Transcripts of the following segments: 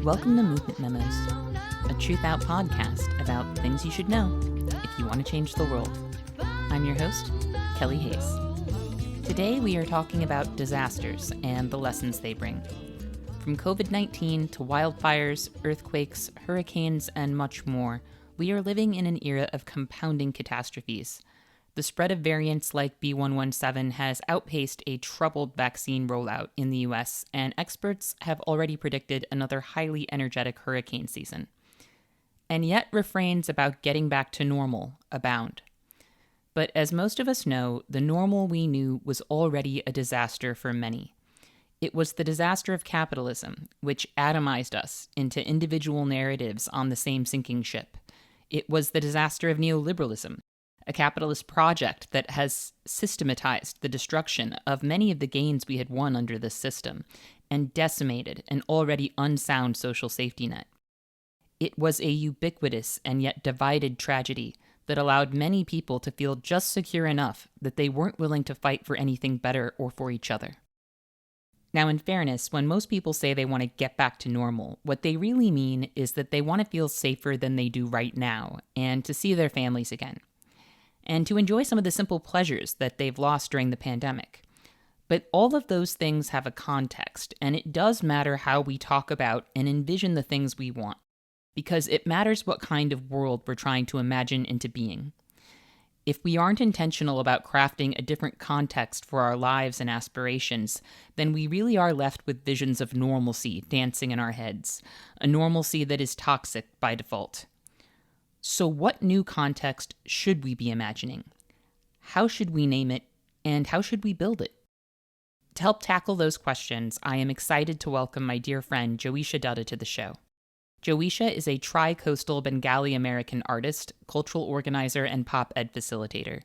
welcome to Movement Memos, a TRUTHOUT podcast about things you should know if you want to change the world. I'm your host, Kelly Hayes. Today we are talking about disasters and the lessons they bring. From COVID-19 to wildfires, earthquakes, hurricanes, and much more, we are living in an era of compounding catastrophes. The spread of variants like B.1.1.7 has outpaced a troubled vaccine rollout in the US, and experts have already predicted another highly energetic hurricane season. And yet refrains about getting back to normal abound. But as most of us know, the normal we knew was already a disaster for many. It was the disaster of capitalism, which atomized us into individual narratives on the same sinking ship. It was the disaster of neoliberalism, a capitalist project that has systematized the destruction of many of the gains we had won under this system and decimated an already unsound social safety net. It was a ubiquitous and yet divided tragedy that allowed many people to feel just secure enough that they weren't willing to fight for anything better or for each other. Now, in fairness, when most people say they want to get back to normal, what they really mean is that they want to feel safer than they do right now and to see their families again, and to enjoy some of the simple pleasures that they've lost during the pandemic. But all of those things have a context, and it does matter how we talk about and envision the things we want, because it matters what kind of world we're trying to imagine into being. If we aren't intentional about crafting a different context for our lives and aspirations, then we really are left with visions of normalcy dancing in our heads, a normalcy that is toxic by default. So what new context should we be imagining? How should we name it, and how should we build it? To help tackle those questions, I am excited to welcome my dear friend Jayeesha Dutta to the show. Jayeesha is a tri-coastal Bengali-American artist, cultural organizer, and pop ed facilitator.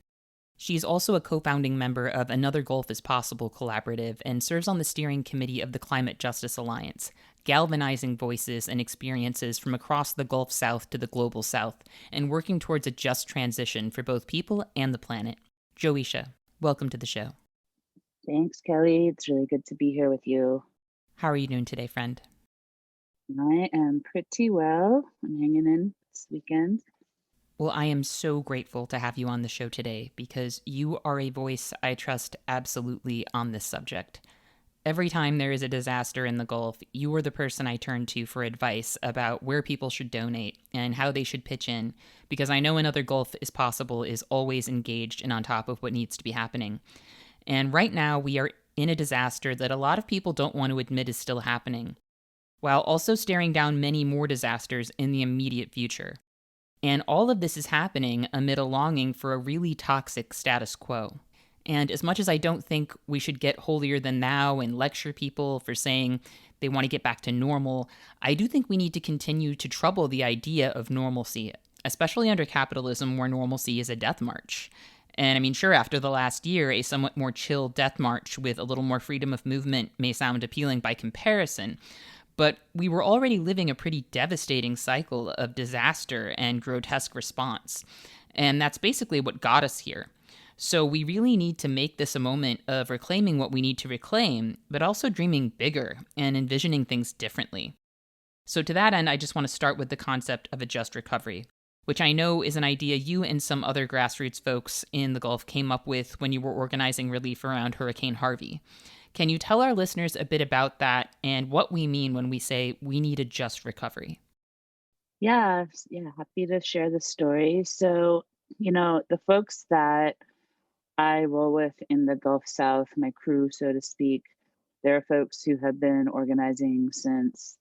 She's also a co-founding member of Another Gulf is Possible collaborative and serves on the steering committee of the Climate Justice Alliance, galvanizing voices and experiences from across the Gulf South to the Global South, and working towards a just transition for both people and the planet. Jayeesha, welcome to the show. Thanks, Kelly. It's really good to be here with you. How are you doing today, friend? I am pretty well. I'm hanging in this weekend. Well, I am so grateful to have you on the show today because you are a voice I trust absolutely on this subject. Every time there is a disaster in the Gulf, you are the person I turn to for advice about where people should donate and how they should pitch in, because I know Another Gulf is Possible is always engaged and on top of what needs to be happening. And right now, we are in a disaster that a lot of people don't want to admit is still happening, while also staring down many more disasters in the immediate future. And all of this is happening amid a longing for a really toxic status quo. And as much as I don't think we should get holier than thou and lecture people for saying they want to get back to normal, I do think we need to continue to trouble the idea of normalcy, especially under capitalism where normalcy is a death march. And I mean, sure, after the last year, a somewhat more chill death march with a little more freedom of movement may sound appealing by comparison, but we were already living a pretty devastating cycle of disaster and grotesque response. And that's basically what got us here. So we really need to make this a moment of reclaiming what we need to reclaim, but also dreaming bigger and envisioning things differently. So to that end, I just want to start with the concept of a just recovery, which I know is an idea you and some other grassroots folks in the Gulf came up with when you were organizing relief around Hurricane Harvey. Can you tell our listeners a bit about that and what we mean when we say we need a just recovery? Yeah, happy to share the story. So, the folks that I roll with in the Gulf South, my crew, so to speak, there are folks who have been organizing since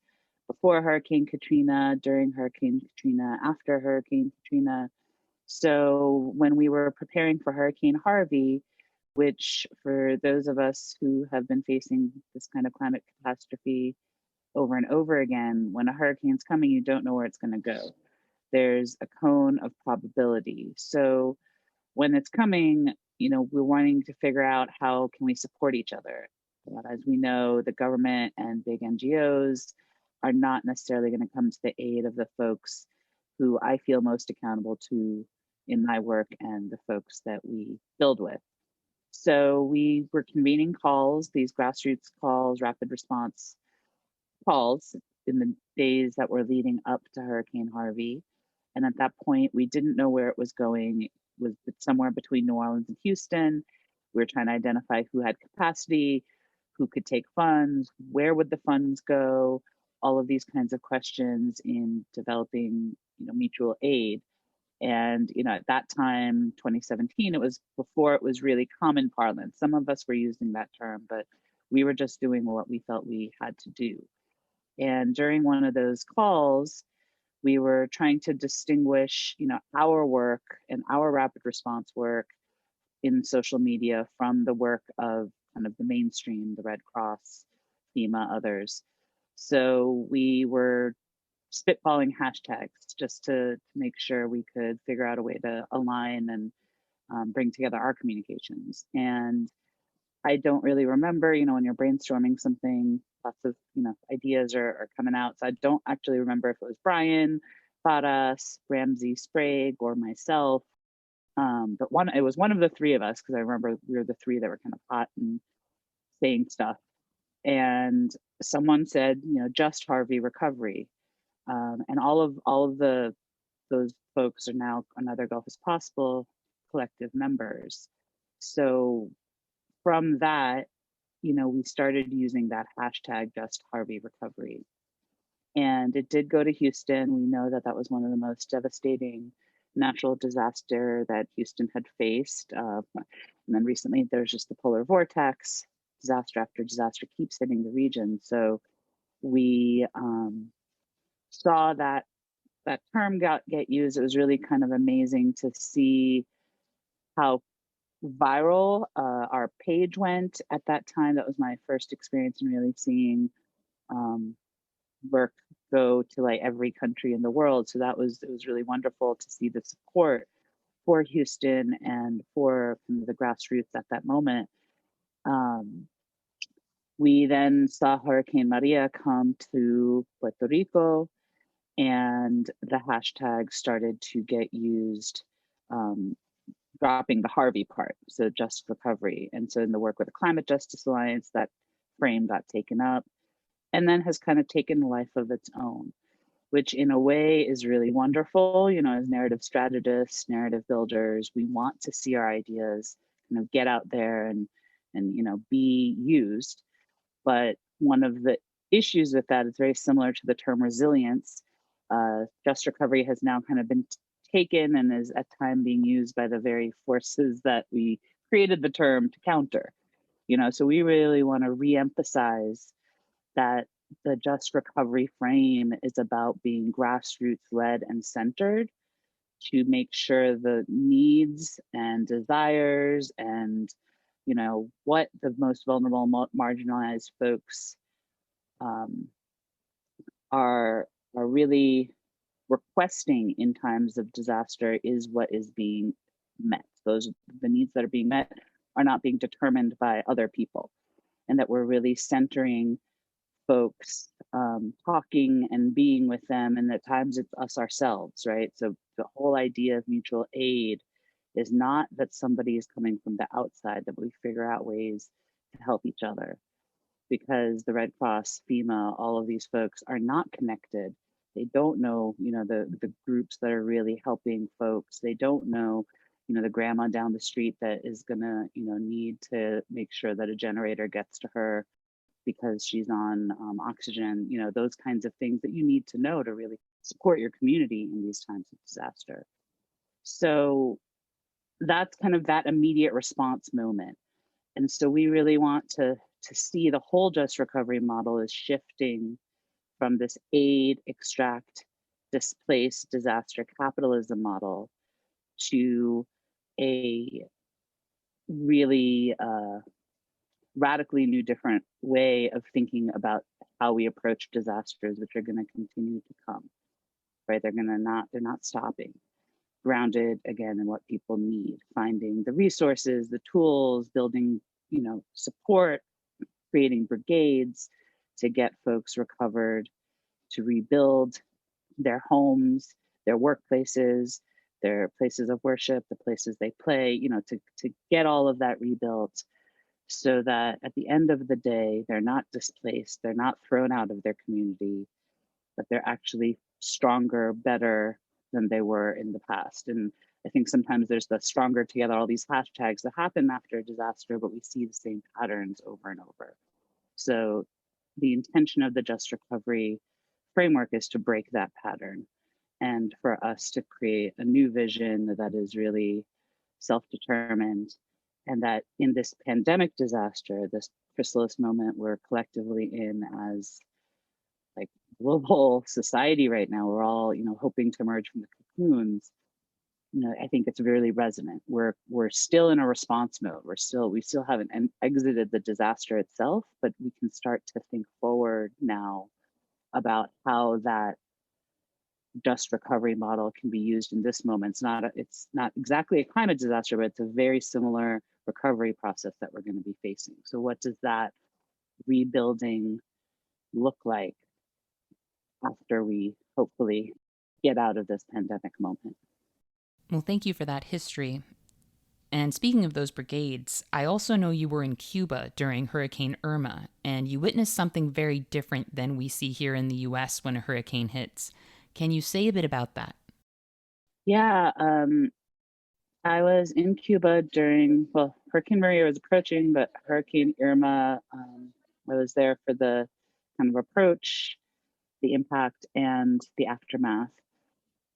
before Hurricane Katrina, during Hurricane Katrina, after Hurricane Katrina. So when we were preparing for Hurricane Harvey, which for those of us who have been facing this kind of climate catastrophe over and over again, when a hurricane's coming, you don't know where it's going to go. There's a cone of probability. So when it's coming, we're wanting to figure out how can we support each other. But as we know, the government and big NGOs are not necessarily going to come to the aid of the folks who I feel most accountable to in my work and the folks that we build with. So we were convening calls, these grassroots calls, rapid response calls in the days that were leading up to Hurricane Harvey. And at that point, we didn't know where it was going. It was somewhere between New Orleans and Houston. We were trying to identify who had capacity, who could take funds, where would the funds go, all of these kinds of questions in developing, mutual aid. And, at that time, 2017, it was before it was really common parlance. Some of us were using that term, but we were just doing what we felt we had to do. And during one of those calls, we were trying to distinguish, our work and our rapid response work in social media from the work of kind of the mainstream, the Red Cross, FEMA, others. So we were spitballing hashtags just to make sure we could figure out a way to align and bring together our communications. And I don't really remember, when you're brainstorming something, lots of, ideas are coming out. So I don't actually remember if it was Brian, Fadas, Ramsey Sprague, or myself. But it was one of the three of us, because I remember we were the three that were kind of hot and saying stuff. And someone said, just Harvey recovery. And all of those folks are now Another Gulf is Possible collective members. So from that, we started using that hashtag just Harvey recovery. And it did go to Houston. We know that that was one of the most devastating natural disaster that Houston had faced. And then recently there's just the polar vortex, disaster after disaster keeps hitting the region. So we saw that term get used. It was really kind of amazing to see how viral our page went at that time. That was my first experience in really seeing work go to like every country in the world. So it was really wonderful to see the support for Houston and for kind of the grassroots at that moment. We then saw Hurricane Maria come to Puerto Rico, and the hashtag started to get used, dropping the Harvey part, so just recovery. And so in the work with the Climate Justice Alliance, that frame got taken up and then has kind of taken a life of its own, which in a way is really wonderful. As narrative strategists, narrative builders, we want to see our ideas kind of get out there and be used. But one of the issues with that is very similar to the term resilience. Just recovery has now kind of been taken and is at time being used by the very forces that we created the term to counter. So we really want to reemphasize that the just recovery frame is about being grassroots led and centered to make sure the needs and desires and what the most vulnerable marginalized folks are really requesting in times of disaster is what is being met. The needs that are being met are not being determined by other people, and that we're really centering folks, talking and being with them, and at times it's us ourselves, right? So the whole idea of mutual aid is not that somebody is coming from the outside, that we figure out ways to help each other, because the Red Cross, FEMA, all of these folks are not connected. They don't know, the groups that are really helping folks. They don't know, the grandma down the street that is gonna, need to make sure that a generator gets to her because she's on oxygen, those kinds of things that you need to know to really support your community in these times of disaster. So that's kind of that immediate response moment. And so we really want to see the whole just recovery model is shifting from this aid, extract, displace, disaster capitalism model to a really radically new, different way of thinking about how we approach disasters, which are going to continue to come, right? They're not stopping. Grounded again in what people need, finding the resources, the tools, building, support, creating brigades to get folks recovered, to rebuild their homes, their workplaces, their places of worship, the places they play, to get all of that rebuilt, so that at the end of the day, they're not displaced, they're not thrown out of their community, but they're actually stronger, better than they were in the past. And I think sometimes there's the stronger together, all these hashtags that happen after a disaster, but we see the same patterns over and over. So the intention of the just recovery framework is to break that pattern and for us to create a new vision that is really self-determined, and that in this pandemic disaster, this chrysalis moment we're collectively in as like global society right now, we're all, hoping to emerge from the cocoons. I think it's really resonant. We're still in a response mode. We still haven't exited the disaster itself, but we can start to think forward now about how that just recovery model can be used in this moment. It's not exactly a climate disaster, but it's a very similar recovery process that we're going to be facing. So what does that rebuilding look like after we hopefully get out of this pandemic moment? Well, thank you for that history. And speaking of those brigades, I also know you were in Cuba during Hurricane Irma, and you witnessed something very different than we see here in the US when a hurricane hits. Can you say a bit about that? Yeah, I was in Cuba during, well, Hurricane Maria was approaching, but Hurricane Irma, I was there for the kind of approach, the impact, and the aftermath.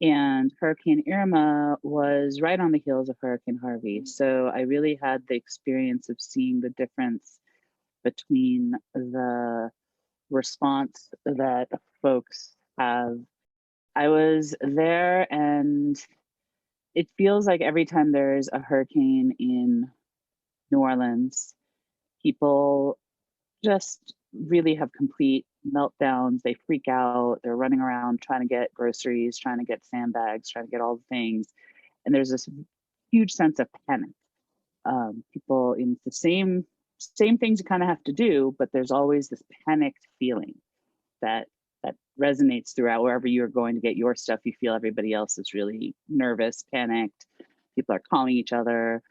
And Hurricane Irma was right on the heels of Hurricane Harvey. So I really had the experience of seeing the difference between the response that folks have. I was there, and it feels like every time there's a hurricane in New Orleans, people just really have complete meltdowns. They freak out. They're running around trying to get groceries, trying to get sandbags, trying to get all the things. And there's this huge sense of panic. People in the same things you kind of have to do, but there's always this panicked feeling that resonates throughout wherever you're going to get your stuff. You feel everybody else is really nervous, panicked. People are calling each other.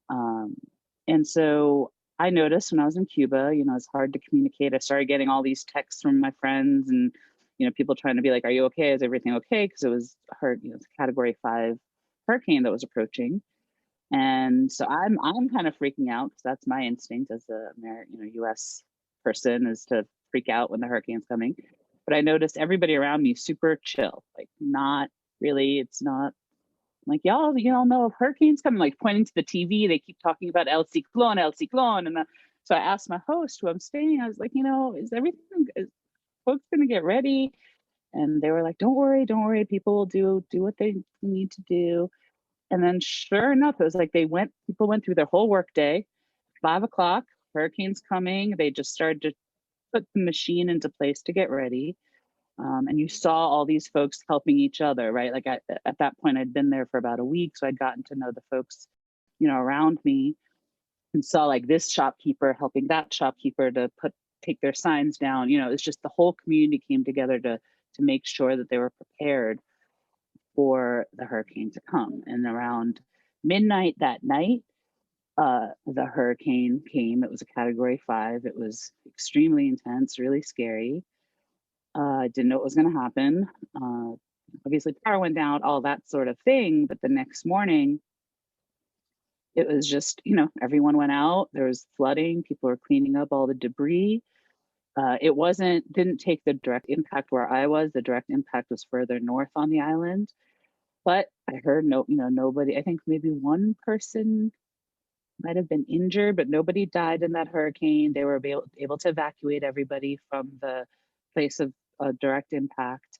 And so I noticed when I was in Cuba, it's hard to communicate. I started getting all these texts from my friends and, people trying to be like, are you okay? Is everything okay? Because it was it's a Category 5 hurricane that was approaching. And so I'm kind of freaking out because that's my instinct as a US person, is to freak out when the hurricane's coming. But I noticed everybody around me super chill, like not really, it's not like, y'all know if hurricanes coming, like pointing to the TV, they keep talking about El Ciclón, El Ciclón. And so I asked my host who I'm staying, I was like, is folks going to get ready? And they were like, don't worry, people will do what they need to do. And then sure enough, it was like people went through their whole work day, 5 o'clock, hurricane's coming. They just started to put the machine into place to get ready. And you saw all these folks helping each other, right? Like at that point, I'd been there for about a week. So I'd gotten to know the folks, around me, and saw like this shopkeeper helping that shopkeeper to take their signs down. It's just the whole community came together to make sure that they were prepared for the hurricane to come. And around midnight that night, the hurricane came. It was a Category 5. It was extremely intense, really scary. I didn't know what was going to happen. Obviously, power went down, all that sort of thing. But the next morning, it was just, everyone went out. There was flooding. People were cleaning up all the debris. It didn't take the direct impact where I was. The direct impact was further north on the island. But I heard nobody, I think maybe one person might have been injured, but nobody died in that hurricane. They were able to evacuate everybody from the place of direct impact.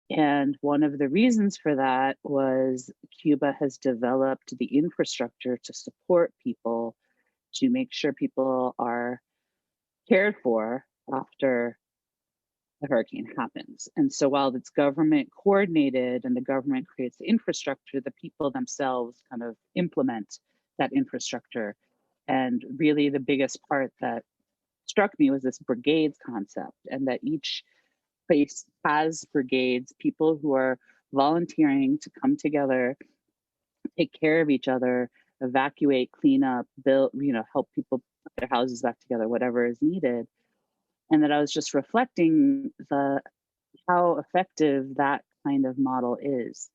And one of the reasons for that was Cuba has developed the infrastructure to support people, to make sure people are cared for after the hurricane happens. And so while it's government coordinated and the government creates the infrastructure, the people themselves kind of implement that infrastructure. And really the biggest part that struck me was this brigades concept, and that each place has brigades, people who are volunteering to come together, take care of each other, evacuate, clean up, build, help people put their houses back together, whatever is needed. And that I was just reflecting how effective that kind of model is.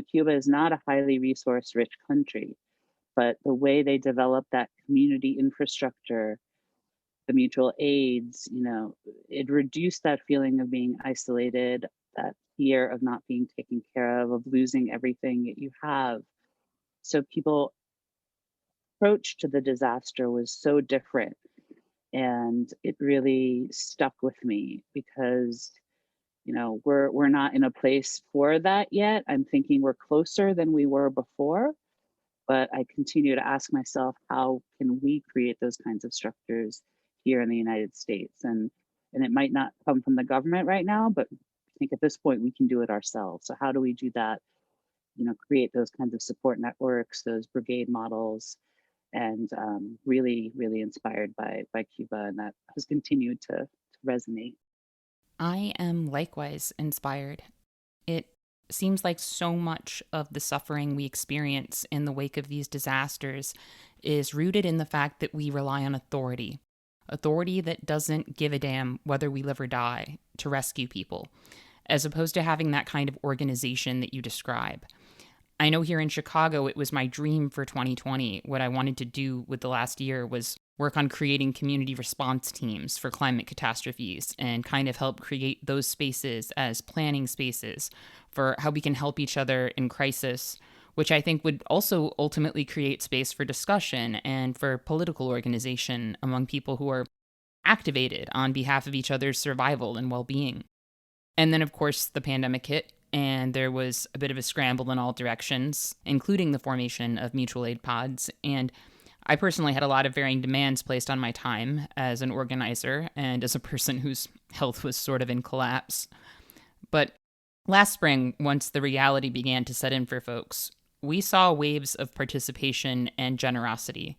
Cuba is not a highly resource rich country, but the way they develop that community infrastructure, the mutual aids, it reduced that feeling of being isolated, that fear of not being taken care of losing everything that you have. So people approach to the disaster was so different, and it really stuck with me because we're not in a place for that yet. I'm thinking we're closer than we were before, but I continue to ask myself, how can we create those kinds of structures here in the United States? And it might not come from the government right now, but I think at this point we can do it ourselves. So how do we do that? Create those kinds of support networks, those brigade models, and really, really inspired by Cuba, and that has continued to resonate. I am likewise inspired. It seems like so much of the suffering we experience in the wake of these disasters is rooted in the fact that we rely on authority. Authority that doesn't give a damn whether we live or die to rescue people, as opposed to having that kind of organization that you describe. I know here in Chicago, it was my dream for 2020. What I wanted to do with the last year was work on creating community response teams for climate catastrophes and kind of help create those spaces as planning spaces for how we can help each other in crisis, which I think would also ultimately create space for discussion and for political organization among people who are activated on behalf of each other's survival and well being. And then, of course, the pandemic hit, and there was a bit of a scramble in all directions, including the formation of mutual aid pods. And I personally had a lot of varying demands placed on my time as an organizer and as a person whose health was sort of in collapse. But last spring, once the reality began to set in for folks, we saw waves of participation and generosity.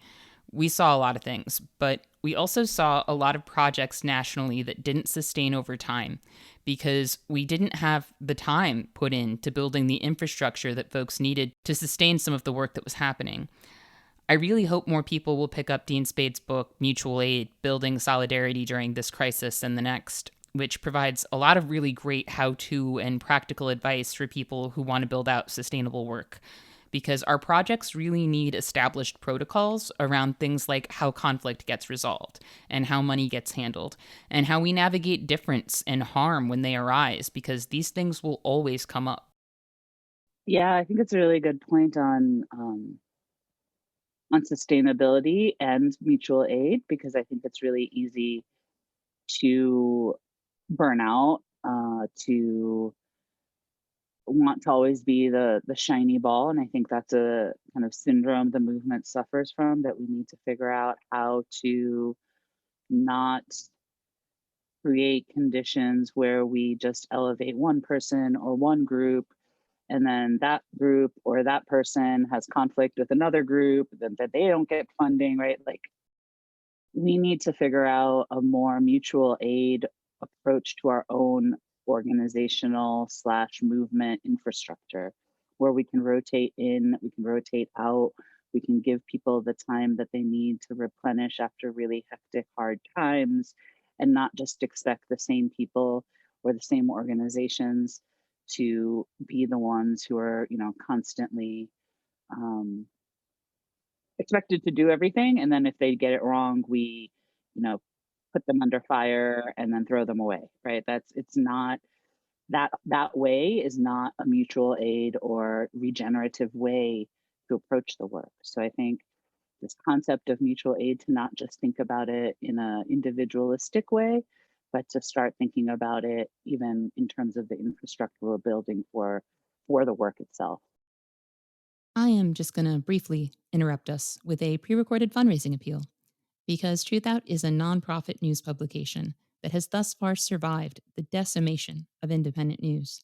We saw a lot of things, but we also saw a lot of projects nationally that didn't sustain over time because we didn't have the time put into building the infrastructure that folks needed to sustain some of the work that was happening. I really hope more people will pick up Dean Spade's book, Mutual Aid Building Solidarity During This Crisis and the Next, which provides a lot of really great how to and practical advice for people who want to build out sustainable work. Because our projects really need established protocols around things like how conflict gets resolved and how money gets handled and how we navigate difference and harm when they arise, because these things will always come up. Yeah, I think it's a really good point on sustainability and mutual aid, because I think it's really easy to burn out, to want to always be the shiny ball, and I think that's a kind of syndrome the movement suffers from, that we need to figure out how to not create conditions where we just elevate one person or one group, and then that group or that person has conflict with another group, then that they don't get funding, right? Like, we need to figure out a more mutual aid approach to our own organizational slash movement infrastructure, where we can rotate in, we can rotate out, we can give people the time that they need to replenish after really hectic, hard times, and not just expect the same people or the same organizations to be the ones who are, constantly um, expected to do everything, and then if they get it wrong, we, you know, put them under fire and then throw them away, right? It's not that way is not a mutual aid or regenerative way to approach the work. So I think this concept of mutual aid, to not just think about it in a individualistic way, but to start thinking about it even in terms of the infrastructure we're building for the work itself. I am just going to briefly interrupt us with a pre recorded fundraising appeal because Truthout is a nonprofit news publication that has thus far survived the decimation of independent news.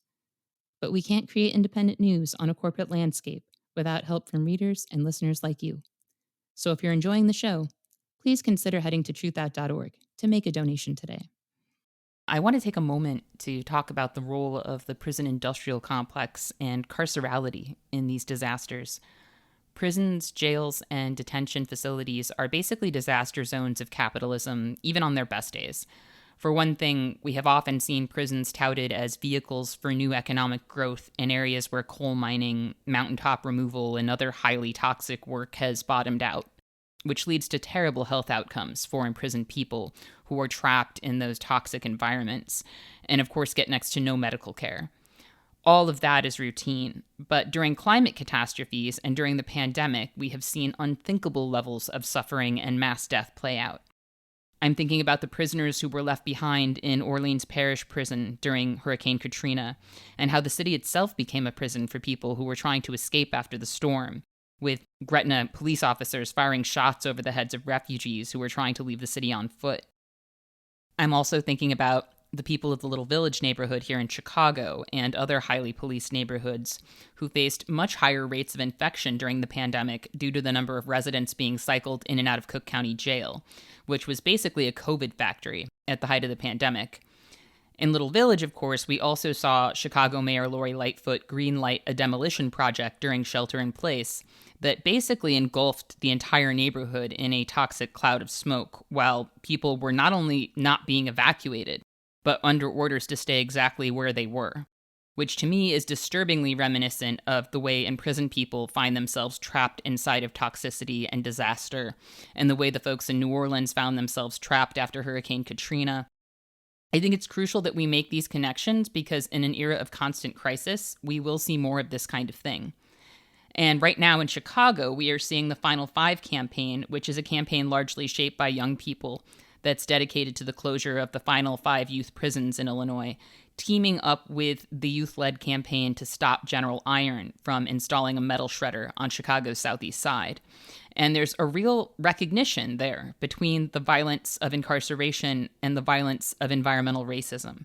But we can't create independent news on a corporate landscape without help from readers and listeners like you. So if you're enjoying the show, please consider heading to truthout.org to make a donation today. I want to take a moment to talk about the role of the prison industrial complex and carcerality in these disasters. Prisons, jails, and detention facilities are basically disaster zones of capitalism, even on their best days. For one thing, we have often seen prisons touted as vehicles for new economic growth in areas where coal mining, mountaintop removal, and other highly toxic work has bottomed out, which leads to terrible health outcomes for imprisoned people who are trapped in those toxic environments, and of course get next to no medical care. All of that is routine, but during climate catastrophes and during the pandemic, we have seen unthinkable levels of suffering and mass death play out. I'm thinking about the prisoners who were left behind in Orleans Parish Prison during Hurricane Katrina, and how the city itself became a prison for people who were trying to escape after the storm, with Gretna police officers firing shots over the heads of refugees who were trying to leave the city on foot. I'm also thinking about the people of the Little Village neighborhood here in Chicago and other highly policed neighborhoods who faced much higher rates of infection during the pandemic due to the number of residents being cycled in and out of Cook County Jail, which was basically a COVID factory at the height of the pandemic. In Little Village, of course, we also saw Chicago Mayor Lori Lightfoot greenlight a demolition project during Shelter in Place that basically engulfed the entire neighborhood in a toxic cloud of smoke, while people were not only not being evacuated, but under orders to stay exactly where they were, which to me is disturbingly reminiscent of the way imprisoned people find themselves trapped inside of toxicity and disaster, and the way the folks in New Orleans found themselves trapped after Hurricane Katrina. I think it's crucial that we make these connections because in an era of constant crisis, we will see more of this kind of thing. And right now in Chicago, we are seeing the Final Five campaign, which is a campaign largely shaped by young people that's dedicated to the closure of the Final Five youth prisons in Illinois, teaming up with the youth-led campaign to stop General Iron from installing a metal shredder on Chicago's southeast side. And there's a real recognition there between the violence of incarceration and the violence of environmental racism.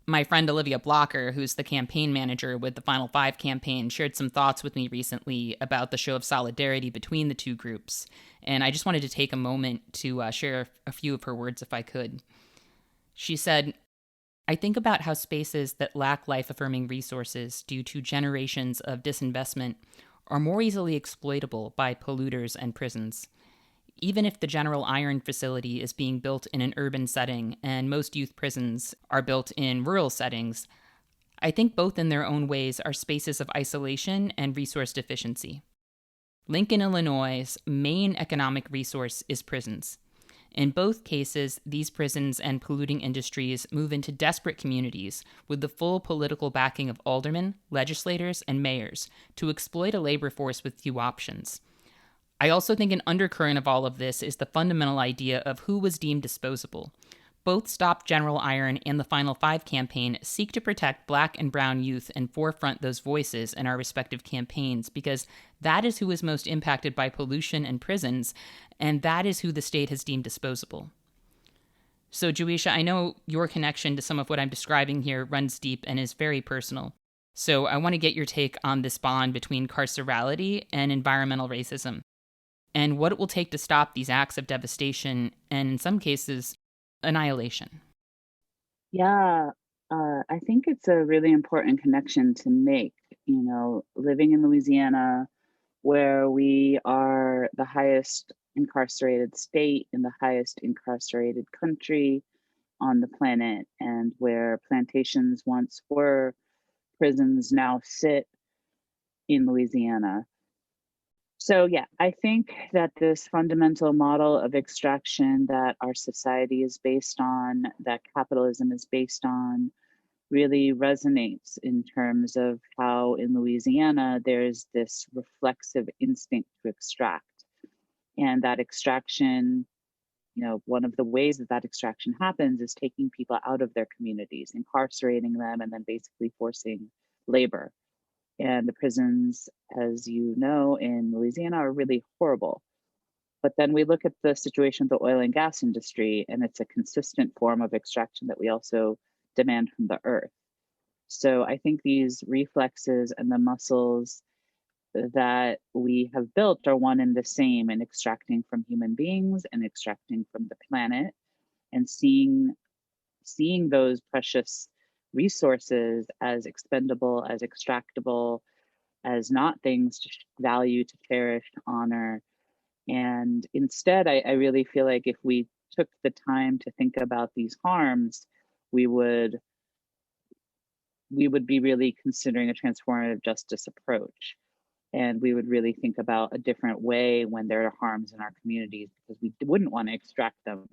My friend Olivia Blocker, who's the campaign manager with the Final Five campaign, shared some thoughts with me recently about the show of solidarity between the two groups. And I just wanted to take a moment to share a few of her words if I could. She said, "I think about how spaces that lack life-affirming resources due to generations of disinvestment are more easily exploitable by polluters and prisons. Even if the General Iron facility is being built in an urban setting and most youth prisons are built in rural settings, I think both in their own ways are spaces of isolation and resource deficiency. Lincoln, Illinois' main economic resource is prisons. In both cases, these prisons and polluting industries move into desperate communities with the full political backing of aldermen, legislators, and mayors to exploit a labor force with few options. I also think an undercurrent of all of this is the fundamental idea of who was deemed disposable. Both Stop General Iron and the Final Five campaign seek to protect Black and brown youth and forefront those voices in our respective campaigns because that is who is most impacted by pollution and prisons, and that is who the state has deemed disposable." So, Jayeesha, I know your connection to some of what I'm describing here runs deep and is very personal. So I want to get your take on this bond between carcerality and environmental racism, and what it will take to stop these acts of devastation and, in some cases, annihilation. Yeah, I think it's a really important connection to make. Living in Louisiana, where we are the highest incarcerated state in the highest incarcerated country on the planet, and where plantations once were, prisons now sit in Louisiana. So, yeah, I think that this fundamental model of extraction that our society is based on, that capitalism is based on, really resonates in terms of how in Louisiana there's this reflexive instinct to extract. And that extraction, one of the ways that that extraction happens is taking people out of their communities, incarcerating them, and then basically forcing labor. And the prisons, as you know, in Louisiana are really horrible. But then we look at the situation of the oil and gas industry, and it's a consistent form of extraction that we also demand from the earth. So I think these reflexes and the muscles that we have built are one and the same in extracting from human beings and extracting from the planet, and seeing those precious resources as expendable, as extractable, as not things to value, to cherish, to honor. And instead, I really feel like if we took the time to think about these harms, we would be really considering a transformative justice approach. And we would really think about a different way when there are harms in our communities, because we wouldn't want to extract them.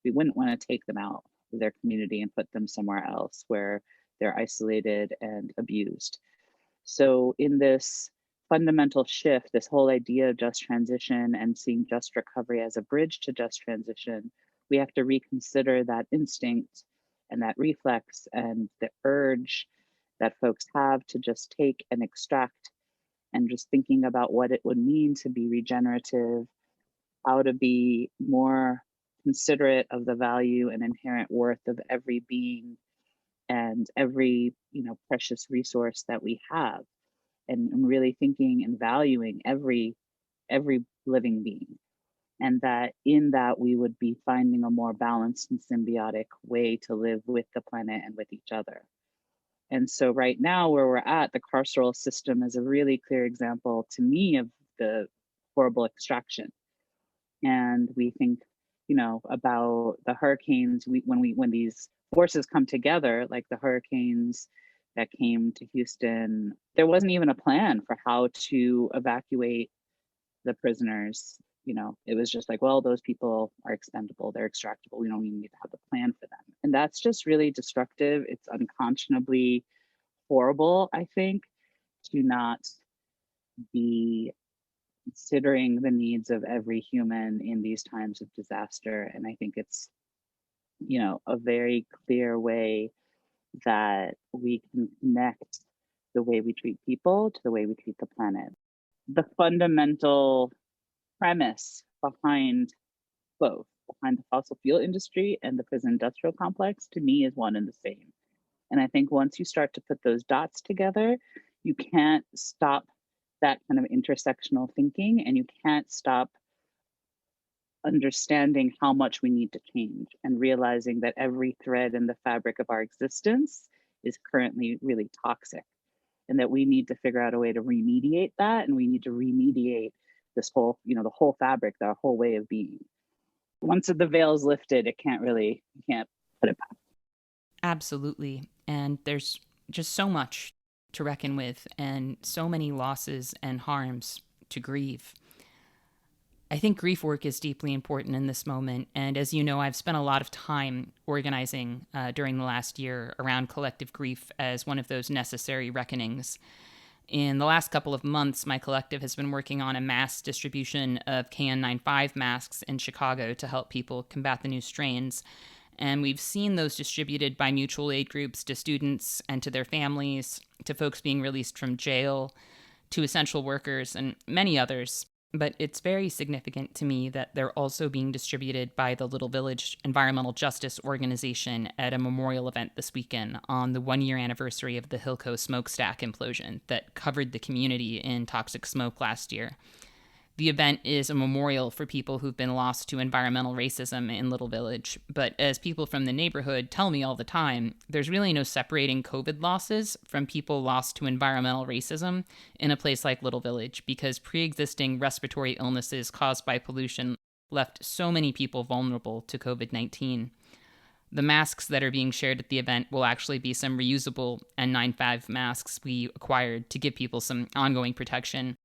We wouldn't want to take them out of their community and put them somewhere else where they're isolated and abused. So, in this fundamental shift, this whole idea of just transition and seeing just recovery as a bridge to just transition, we have to reconsider that instinct and that reflex and the urge that folks have to just take and extract, and just thinking about what it would mean to be regenerative, how to be more considerate of the value and inherent worth of every being and every precious resource that we have, and really thinking and valuing every living being, and that in that we would be finding a more balanced and symbiotic way to live with the planet and with each other. And so right now where we're at, the carceral system is a really clear example to me of the horrible extraction. And we think, about the hurricanes, when these forces come together, like the hurricanes that came to Houston, there wasn't even a plan for how to evacuate the prisoners. It was just like, well, those people are expendable, they're extractable, we don't even need to have a plan for them. And that's just really destructive. It's unconscionably horrible, I think, to not be considering the needs of every human in these times of disaster. And I think it's, a very clear way that we can connect the way we treat people to the way we treat the planet. The fundamental premise behind both, behind the fossil fuel industry and the prison industrial complex, to me is one and the same. And I think once you start to put those dots together, you can't stop that kind of intersectional thinking, and you can't stop understanding how much we need to change and realizing that every thread in the fabric of our existence is currently really toxic, and that we need to figure out a way to remediate that. And we need to remediate this whole, the whole fabric, our whole way of being. Once the veil is lifted, you can't put it back. Absolutely. And there's just so much to reckon with and so many losses and harms to grieve. I think grief work is deeply important in this moment. And as you know, I've spent a lot of time organizing during the last year around collective grief as one of those necessary reckonings. In the last couple of months, my collective has been working on a mass distribution of KN95 masks in Chicago to help people combat the new strains. And we've seen those distributed by mutual aid groups to students and to their families, to folks being released from jail, to essential workers, and many others. But it's very significant to me that they're also being distributed by the Little Village Environmental Justice Organization at a memorial event this weekend on the 1-year anniversary of the Hillco smokestack implosion that covered the community in toxic smoke last year. The event is a memorial for people who've been lost to environmental racism in Little Village. But as people from the neighborhood tell me all the time, there's really no separating COVID losses from people lost to environmental racism in a place like Little Village, because pre-existing respiratory illnesses caused by pollution left so many people vulnerable to COVID-19. The masks that are being shared at the event will actually be some reusable N95 masks we acquired to give people some ongoing protection.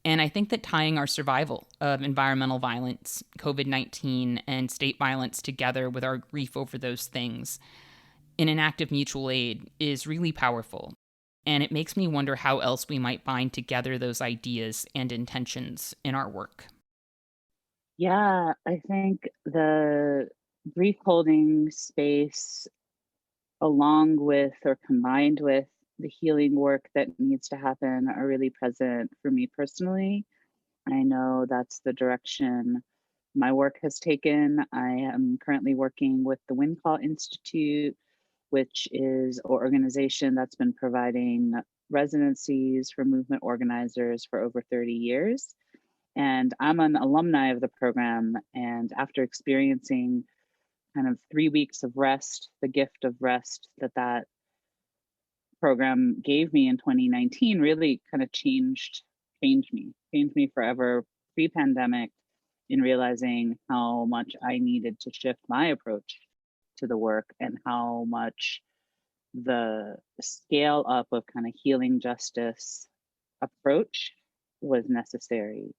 And I think that tying our survival of environmental violence, COVID-19, and state violence together with our grief over those things in an act of mutual aid is really powerful. And it makes me wonder how else we might bind together those ideas and intentions in our work. Yeah, I think the grief holding space, along with or combined with the healing work that needs to happen, are really present for me personally. I know that's the direction my work has taken. I am currently working with the Wind Call Institute, which is an organization that's been providing residencies for movement organizers for over 30 years. And I'm an alumni of the program. And after experiencing kind of 3 weeks of rest, the gift of rest that program gave me in 2019 really kind of changed me forever pre-pandemic. in realizing how much I needed to shift my approach to the work and how much the scale up of kind of healing justice approach was necessary.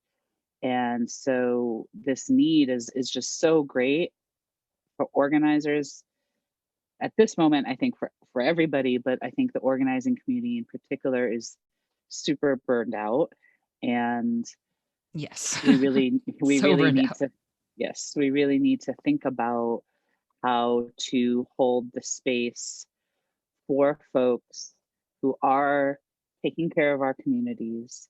And so this need is just so great for organizers at this moment, I think for everybody, but I think the organizing community in particular is super burned out. And Yes. we So really burned need out. to, yes, we really need to think about how to hold the space for folks who are taking care of our communities,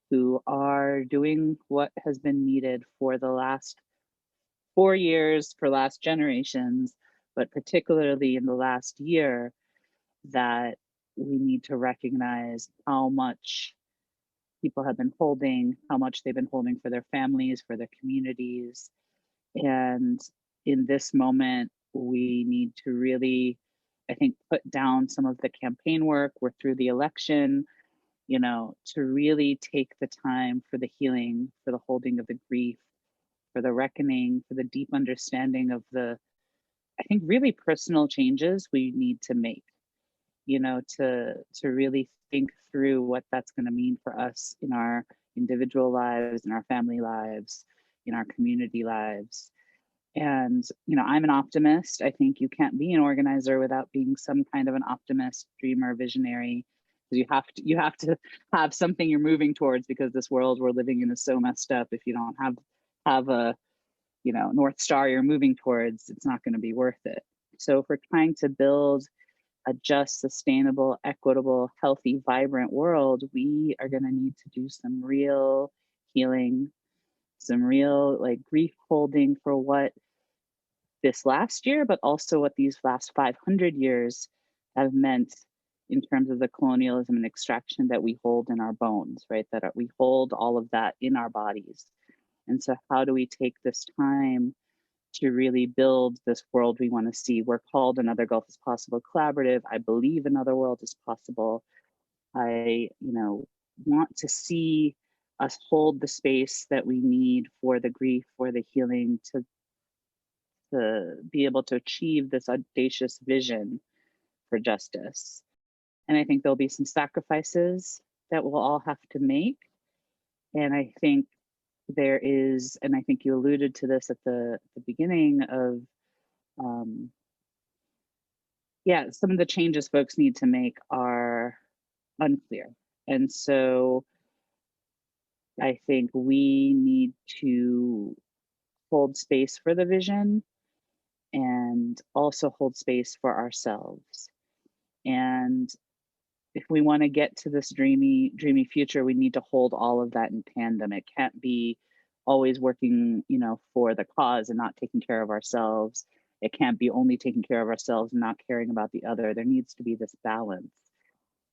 who are doing what has been needed for the last 4 years, for last generations, but particularly in the last year, that we need to recognize how much people have been holding, how much they've been holding for their families, for their communities. And in this moment, we need to really, I think, put down some of the campaign work. We're through the election, to really take the time for the healing, for the holding of the grief, for the reckoning, for the deep understanding of the, I think, really personal changes we need to make, to really think through what that's going to mean for us in our individual lives, in our family lives, in our community lives. And, I'm an optimist. I think you can't be an organizer without being some kind of an optimist, dreamer, visionary. Because you have to have something you're moving towards, because this world we're living in is so messed up. If you don't have a, North Star you're moving towards, it's not going to be worth it. So if we're trying to build a just, sustainable, equitable, healthy, vibrant world, we are going to need to do some real healing, some real like grief holding for what this last year, but also what these last 500 years have meant in terms of the colonialism and extraction that we hold in our bones, right? We hold all of that in our bodies. And so, how do we take this time to really build this world we want to see? We're called Another Gulf is Possible Collaborative. I believe another world is possible. I, want to see us hold the space that we need for the grief, for the healing, to be able to achieve this audacious vision for justice. And I think there'll be some sacrifices that we'll all have to make. And I think there is, and I think you alluded to this at the beginning of, some of the changes folks need to make are unclear. And so I think we need to hold space for the vision and also hold space for ourselves. And if we want to get to this dreamy future, we need to hold all of that in tandem. It can't be always working, for the cause and not taking care of ourselves. It can't be only taking care of ourselves and not caring about the other. There needs to be this balance.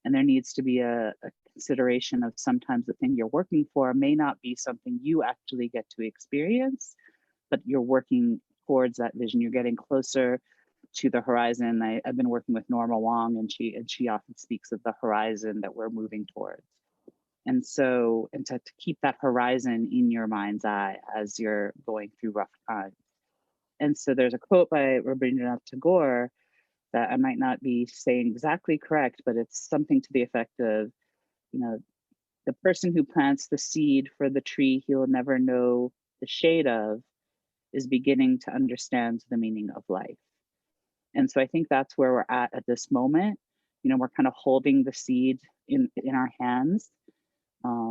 And there needs to be a consideration of sometimes the thing you're working for may not be something you actually get to experience, but you're working towards that vision. You're getting closer to the horizon. I've been working with Norma Wong, and she often speaks of the horizon that we're moving towards. And so, and to keep that horizon in your mind's eye as you're going through rough times. And so there's a quote by Rabindranath Tagore that I might not be saying exactly correct, but it's something to the effect of, the person who plants the seed for the tree he will never know the shade of is beginning to understand the meaning of life. And so I think that's where we're at this moment. We're kind of holding the seed in our hands.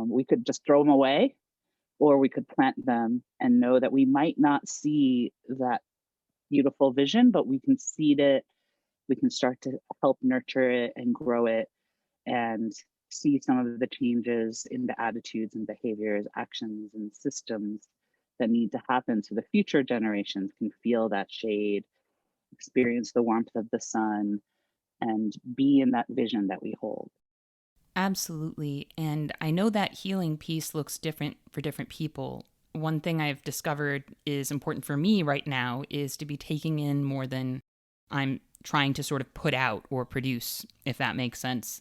We could just throw them away, or we could plant them and know that we might not see that beautiful vision, but we can seed it. We can start to help nurture it and grow it and see some of the changes in the attitudes and behaviors, actions and systems that need to happen so the future generations can feel that shade, experience the warmth of the sun, and be in that vision that we hold. Absolutely. And I know that healing piece looks different for different people. One thing I've discovered is important for me right now is to be taking in more than I'm trying to sort of put out or produce, if that makes sense.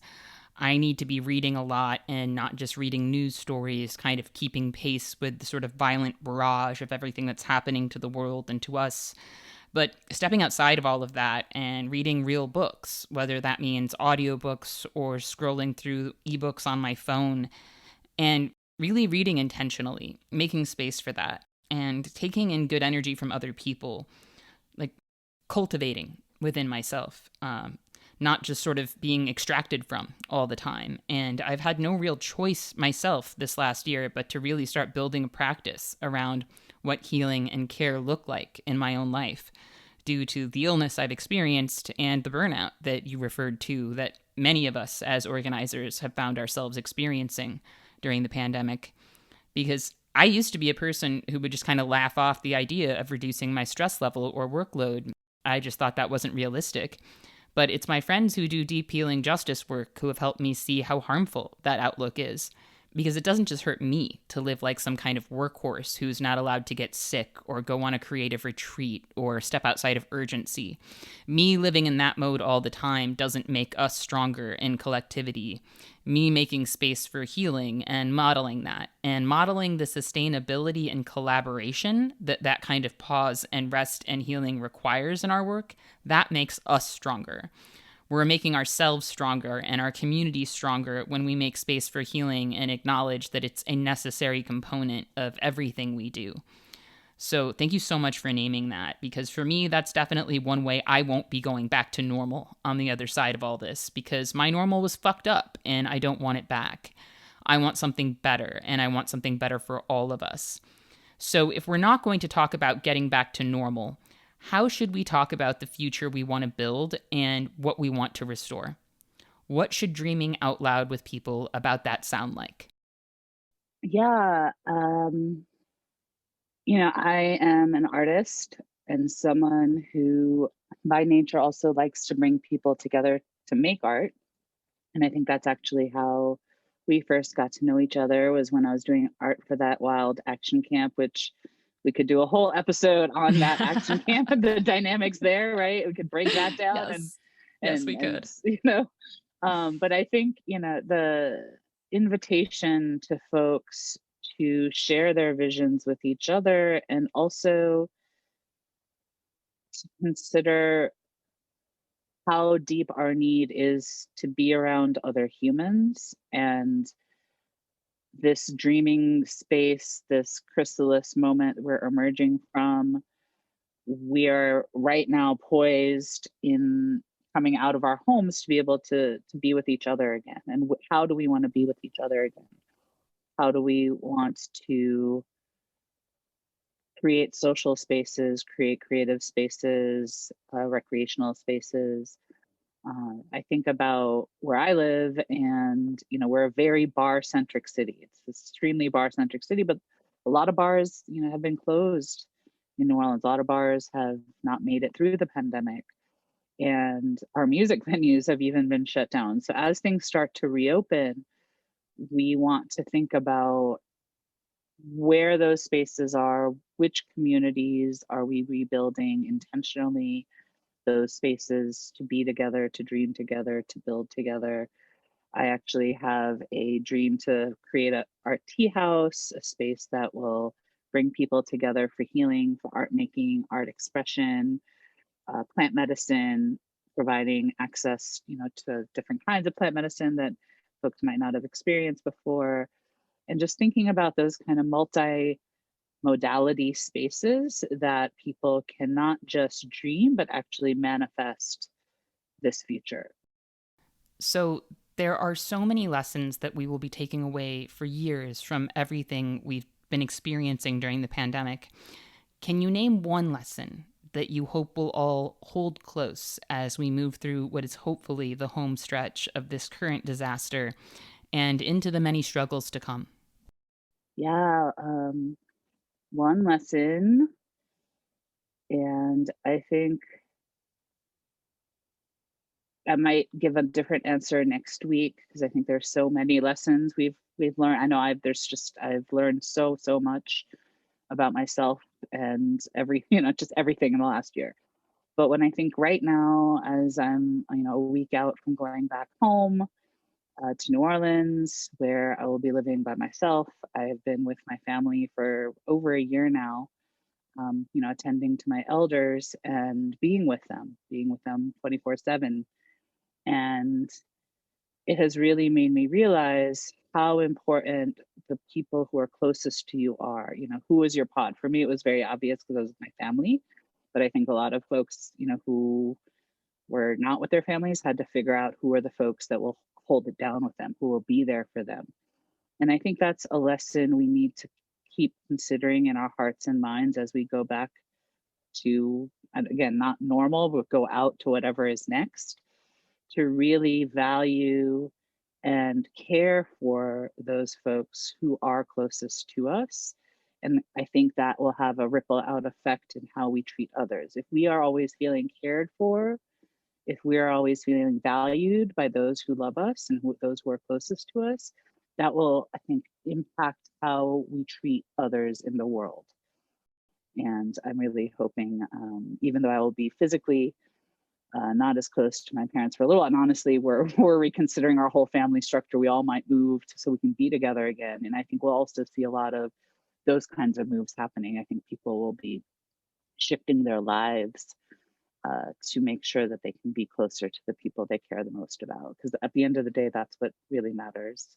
I need to be reading a lot and not just reading news stories, kind of keeping pace with the sort of violent barrage of everything that's happening to the world and to us. But stepping outside of all of that and reading real books, whether that means audiobooks or scrolling through ebooks on my phone, and really reading intentionally, making space for that, and taking in good energy from other people, like cultivating within myself, not just sort of being extracted from all the time. And I've had no real choice myself this last year but to really start building a practice around what healing and care look like in my own life due to the illness I've experienced and the burnout that you referred to, that many of us as organizers have found ourselves experiencing during the pandemic. Because I used to be a person who would just kind of laugh off the idea of reducing my stress level or workload. I just thought that wasn't realistic. But it's my friends who do deep healing justice work who have helped me see how harmful that outlook is. Because it doesn't just hurt me to live like some kind of workhorse who's not allowed to get sick or go on a creative retreat or step outside of urgency. Me living in that mode all the time doesn't make us stronger in collectivity. Me making space for healing and modeling that, and modeling the sustainability and collaboration that that kind of pause and rest and healing requires in our work, that makes us stronger. We're making ourselves stronger and our community stronger when we make space for healing and acknowledge that it's a necessary component of everything we do. So thank you so much for naming that, because for me, that's definitely one way I won't be going back to normal on the other side of all this, because my normal was fucked up and I don't want it back. I want something better, and I want something better for all of us. So if we're not going to talk about getting back to normal, how should we talk about the future we want to build and what we want to restore? What should dreaming out loud with people about that sound like? Yeah. I am an artist and someone who, by nature, also likes to bring people together to make art. And I think that's actually how we first got to know each other, was when I was doing art for that wild action camp, which we could do a whole episode on that action camp and the dynamics there, right? We could break that down and Yes. Yes, we and could. but I think, the invitation to folks to share their visions with each other, and also to consider how deep our need is to be around other humans, and this dreaming space, this chrysalis moment we're emerging from. We are right now poised in coming out of our homes to be able to be with each other again. And how do we want to be with each other again? How do we want to create social spaces, create creative spaces, recreational spaces? I think about where I live, and we're a very bar centric city. It's an extremely bar centric city, but a lot of bars, have been closed in New Orleans. A lot of bars have not made it through the pandemic, and our music venues have even been shut down. So as things start to reopen, we want to think about where those spaces are, which communities are we rebuilding intentionally, those spaces to be together, to dream together, to build together. I actually have a dream to create a art tea house, a space that will bring people together for healing, for art making, art expression, plant medicine, providing access, to different kinds of plant medicine that folks might not have experienced before, and just thinking about those kind of modality spaces that people can not just dream, but actually manifest this future. So there are so many lessons that we will be taking away for years from everything we've been experiencing during the pandemic. Can you name one lesson that you hope will all hold close as we move through what is hopefully the home stretch of this current disaster and into the many struggles to come? Yeah, one lesson, and I think I might give a different answer next week, because I think there's so many lessons we've learned. I know I've learned so much about myself and just everything in the last year. But when I think right now, as I'm a week out from going back home, to New Orleans, where I will be living by myself. I have been with my family for over a year now, attending to my elders and being with them 24/7. And it has really made me realize how important the people who are closest to you are. Who is your pod? For me, it was very obvious because I was with my family. But I think a lot of folks, who were not with their families had to figure out who are the folks that will hold it down with them, who will be there for them. And I think that's a lesson we need to keep considering in our hearts and minds as we go back to, and again, not normal, but go out to whatever is next, to really value and care for those folks who are closest to us. And I think that will have a ripple out effect in how we treat others. If we are always feeling cared for, if we are always feeling valued by those who love us and those who are closest to us, that will, I think, impact how we treat others in the world. And I'm really hoping, even though I will be physically not as close to my parents for a little, and honestly, we're reconsidering our whole family structure. We all might move so we can be together again. And I think we'll also see a lot of those kinds of moves happening. I think people will be shifting their lives to make sure that they can be closer to the people they care the most about. Because at the end of the day, that's what really matters.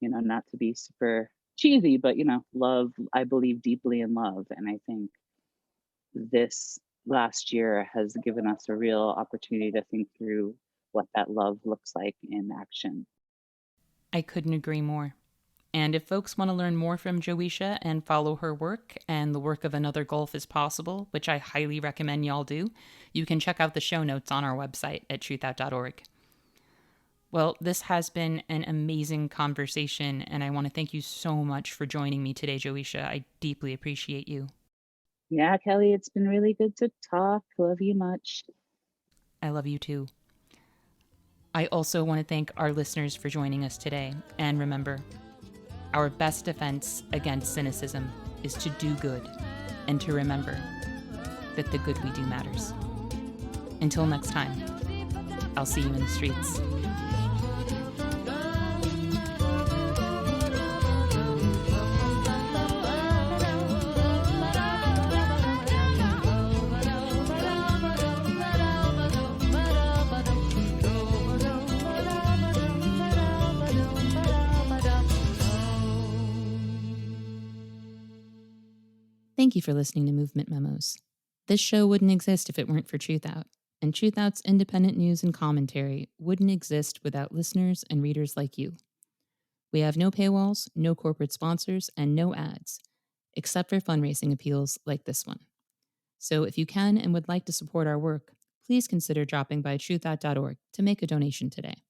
Not to be super cheesy, but love. I believe deeply in love, and I think this last year has given us a real opportunity to think through what that love looks like in action. I couldn't agree more. And if folks want to learn more from Jayeesha and follow her work and the work of Another Gulf is Possible, which I highly recommend y'all do, you can check out the show notes on our website at truthout.org. Well, this has been an amazing conversation, and I want to thank you so much for joining me today, Jayeesha. I deeply appreciate you. Yeah, Kelly, it's been really good to talk. Love you much. I love you too. I also want to thank our listeners for joining us today. And remember, our best defense against cynicism is to do good and to remember that the good we do matters. Until next time, I'll see you in the streets. Thank you for listening to Movement Memos. This show wouldn't exist if it weren't for TruthOut, and TruthOut's independent news and commentary wouldn't exist without listeners and readers like you. We have no paywalls, no corporate sponsors, and no ads, except for fundraising appeals like this one. So if you can and would like to support our work, please consider dropping by truthout.org to make a donation today.